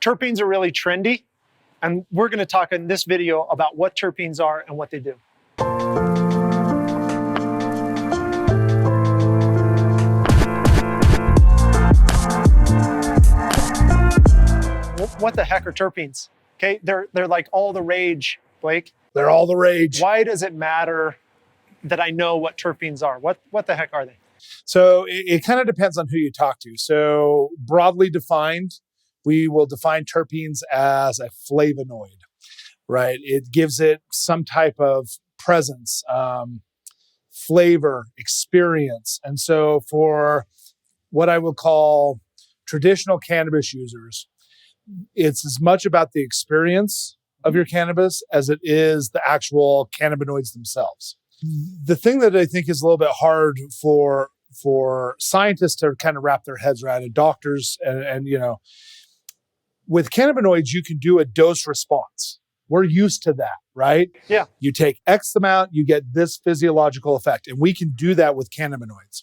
Terpenes are really trendy, and we're going to talk in this video about what terpenes are and what they do. What the heck are terpenes? Okay, they're like all the rage, Blake. They're all the rage. Why does it matter that I know what terpenes are? What the heck are they? So it kind of depends on who you talk to. So broadly defined, we will define terpenes as a flavonoid, right? It gives it some type of presence, flavor, experience. And so for what I would call traditional cannabis users, it's as much about the experience of your cannabis as it is the actual cannabinoids themselves. The thing that I think is a little bit hard for scientists to kind of wrap their heads around, and doctors, and you know, with cannabinoids, you can do a dose response. We're used to that, right? Yeah. You take X amount, you get this physiological effect, and we can do that with cannabinoids.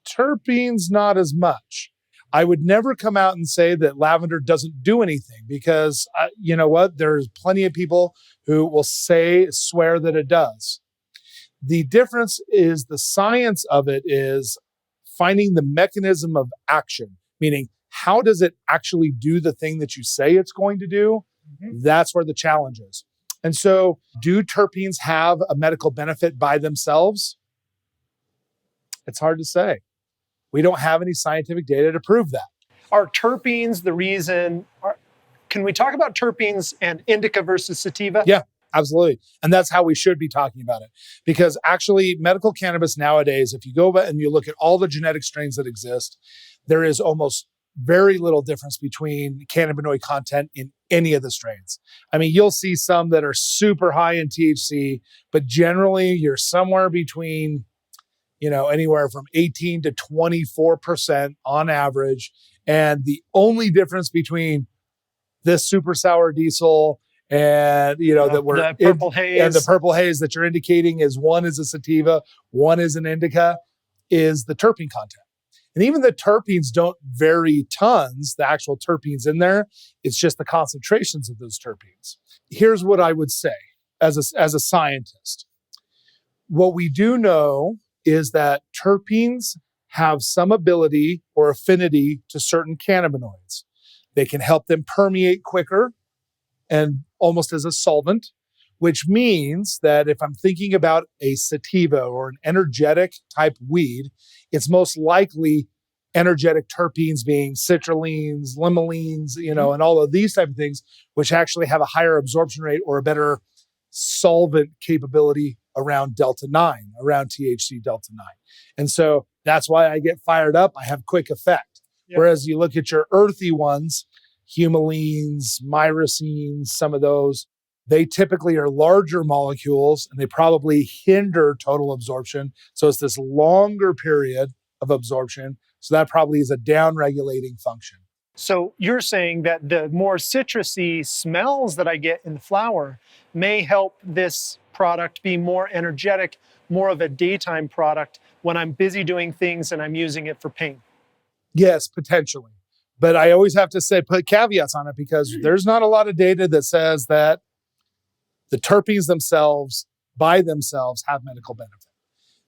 Terpenes, not as much. I would never come out and say that lavender doesn't do anything because, you know what? There's plenty of people who will swear that it does. The difference is the science of it is finding the mechanism of action, meaning how does it actually do the thing that you say it's going to do? Mm-hmm. That's where the challenge is. And so do terpenes have a medical benefit by themselves? It's hard to say. We don't have any scientific data to prove that. Are terpenes the reason? Can we talk about terpenes and indica versus sativa? Yeah, absolutely. And that's how we should be talking about it. Because actually, medical cannabis nowadays, if you go back and you look at all the genetic strains that exist, there is almost very little difference between cannabinoid content in any of the strains. I mean, you'll see some that are super high in THC, but generally you're somewhere between, you know, anywhere from 18 to 24% on average. And the only difference between this super sour diesel and, you know, that we're the purple haze and the purple haze that you're indicating is one is a sativa, one is an indica, is the terpene content. And even the terpenes don't vary tons, the actual terpenes in there. It's just the concentrations of those terpenes. Here's what I would say as a scientist. What we do know is that terpenes have some ability or affinity to certain cannabinoids. They can help them permeate quicker and almost as a solvent, which means that if I'm thinking about a sativa or an energetic type weed, it's most likely energetic terpenes being citrullenes, limonene, you know, and all of these type of things, which actually have a higher absorption rate or a better solvent capability around delta 9, around THC delta 9. And so that's why I get fired up. I have quick effect. Yep. Whereas you look at your earthy ones, humulines, myrcene, some of those, they typically are larger molecules and they probably hinder total absorption. So it's this longer period of absorption. So that probably is a down-regulating function. So you're saying that the more citrusy smells that I get in the flower may help this product be more energetic, more of a daytime product when I'm busy doing things and I'm using it for pain? Yes, potentially. But I always have to put caveats on it because there's not a lot of data that says that the terpenes themselves, by themselves, have medical benefit.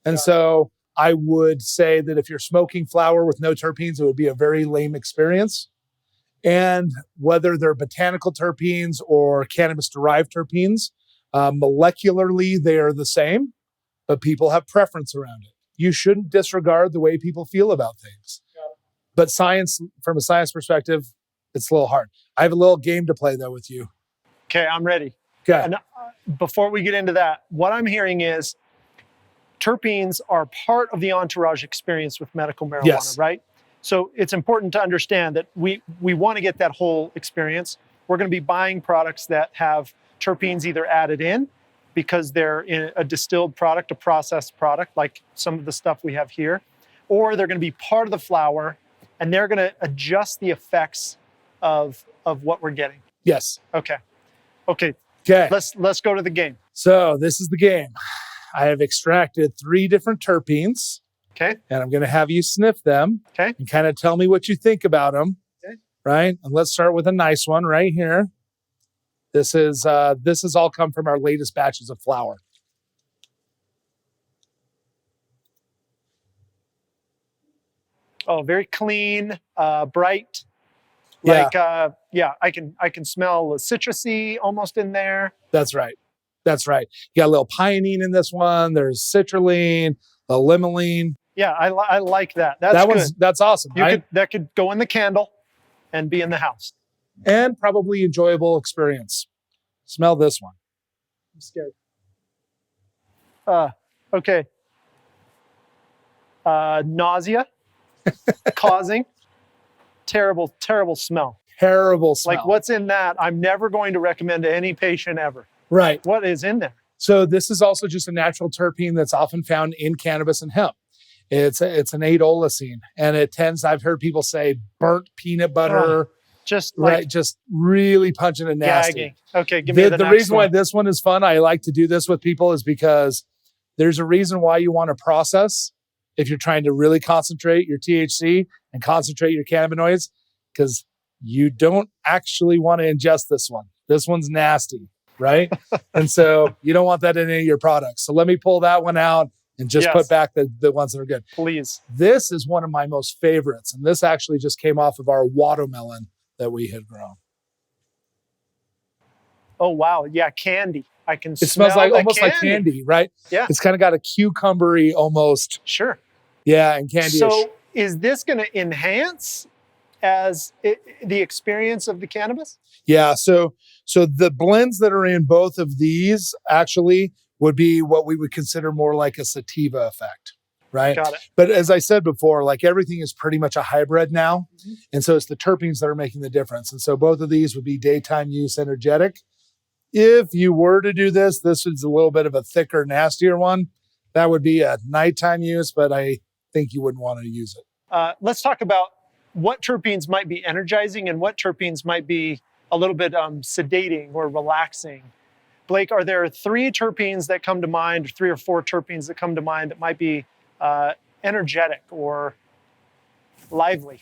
And so I would say that if you're smoking flower with no terpenes, it would be a very lame experience. And whether they're botanical terpenes or cannabis-derived terpenes, molecularly, they are the same, but people have preference around it. You shouldn't disregard the way people feel about things. But science, from a science perspective, it's a little hard. I have a little game to play, though, with you. Okay, I'm ready. Okay. And before we get into that, what I'm hearing is terpenes are part of the entourage experience with medical marijuana, yes. Right? So it's important to understand that we want to get that whole experience. We're going to be buying products that have terpenes either added in because they're in a distilled product, a processed product, like some of the stuff we have here, or they're going to be part of the flower and they're going to adjust the effects of what we're getting. Yes. Okay. Let's go to the game. So this is the game. I have extracted 3 different terpenes. Okay. And I'm going to have you sniff them. Okay. And kind of tell me what you think about them. Okay. right? And let's start with a nice one right here. This is all come from our latest batches of flower. Oh, very clean, bright. Yeah. Like, yeah, I can smell the citrusy almost in there. That's right. That's right. You got a little pinene in this one. There's citrulline, a limonene. Yeah, I like that. That's good. That's awesome, right? That could go in the candle and be in the house. And probably enjoyable experience. Smell this one. I'm scared. Okay. Nausea causing terrible smell. Terrible smell. Like, what's in that? I'm never going to recommend to any patient ever. Right. What is in there? So this is also just a natural terpene that's often found in cannabis and hemp. It's an adolescene, and it tends, I've heard people say, burnt peanut butter. Just like, right, just really pungent and nasty. Gagging. Okay, give me the next reason one. why this one is fun, I like to do this with people, is because there's a reason why you want to process if you're trying to really concentrate your THC and concentrate your cannabinoids, because you don't actually want to ingest this one. This one's nasty, right? And so you don't want that in any of your products. So let me pull that one out and just put back the ones that are good. Please. This is one of my most favorites. And this actually just came off of our watermelon that we had grown. Oh, wow. Yeah, candy. I can smell it smells like almost candy. like candy, right? Yeah. It's kind of got a cucumbery almost. Sure. Yeah, and candy. So is this going to enhance the experience of the cannabis? Yeah. So the blends that are in both of these actually would be what we would consider more like a sativa effect, right? Got it. But as I said before, like everything is pretty much a hybrid now. Mm-hmm. And so it's the terpenes that are making the difference. And so both of these would be daytime use energetic. If you were to do this is a little bit of a thicker, nastier one. That would be a nighttime use, but I think you wouldn't want to use it. Let's talk about what terpenes might be energizing and what terpenes might be a little bit sedating or relaxing. Blake, are there 3 terpenes that come to mind, or 3 or 4 terpenes that come to mind that might be energetic or lively?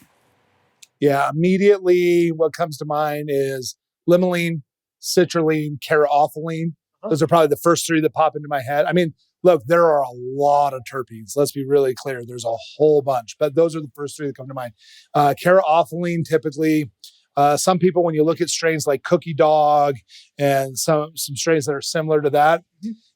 Yeah, immediately what comes to mind is limonene, citrulline, caryophyllene. Those are probably the first 3 that pop into my head. I mean, look, there are a lot of terpenes. Let's be really clear. There's a whole bunch, but those are the first 3 that come to mind. Caryophyllene, typically. Some people, when you look at strains like Cookie Dog and some strains that are similar to that,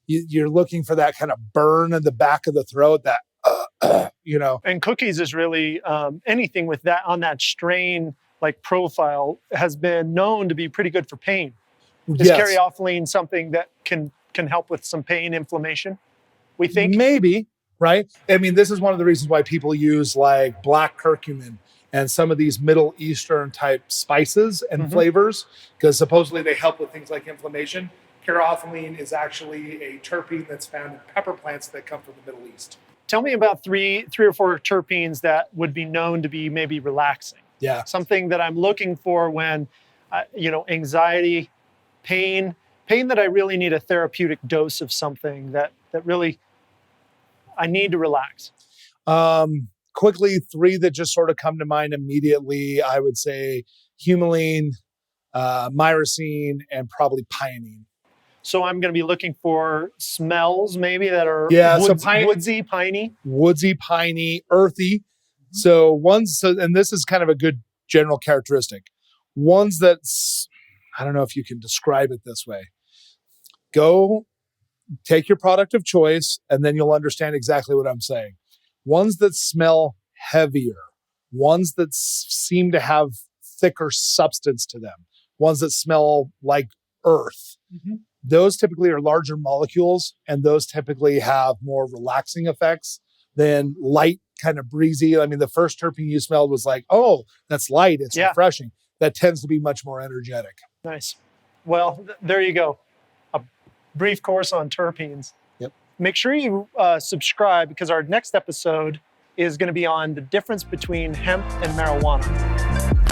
you're looking for that kind of burn in the back of the throat, that, you know. And Cookies is really anything with that on that strain like profile has been known to be pretty good for pain. Is caryophyllene something that can help with some pain, inflammation, we think? Maybe, right? I mean, this is one of the reasons why people use like black curcumin and some of these Middle Eastern type spices and flavors, because supposedly they help with things like inflammation. Caryophyllene is actually a terpene that's found in pepper plants that come from the Middle East. Tell me about three or four terpenes that would be known to be maybe relaxing. Yeah. Something that I'm looking for when, anxiety, pain that I really need a therapeutic dose of something that really I need to relax. Quickly, 3 that just sort of come to mind immediately, I would say humulene, myrcene, and probably pinene. So I'm going to be looking for smells maybe that are woodsy, piney. Woodsy, piney, earthy. So and this is kind of a good general characteristic. Ones that's, I don't know if you can describe it this way. Go take your product of choice, and then you'll understand exactly what I'm saying. Ones that smell heavier, ones that seem to have thicker substance to them, ones that smell like earth. Those typically are larger molecules, and those typically have more relaxing effects than light, kind of breezy. I mean, the first terpene you smelled was like, oh, that's light, it's refreshing. That tends to be much more energetic. Nice. Well, there you go. A brief course on terpenes. Make sure you subscribe, because our next episode is going to be on the difference between hemp and marijuana.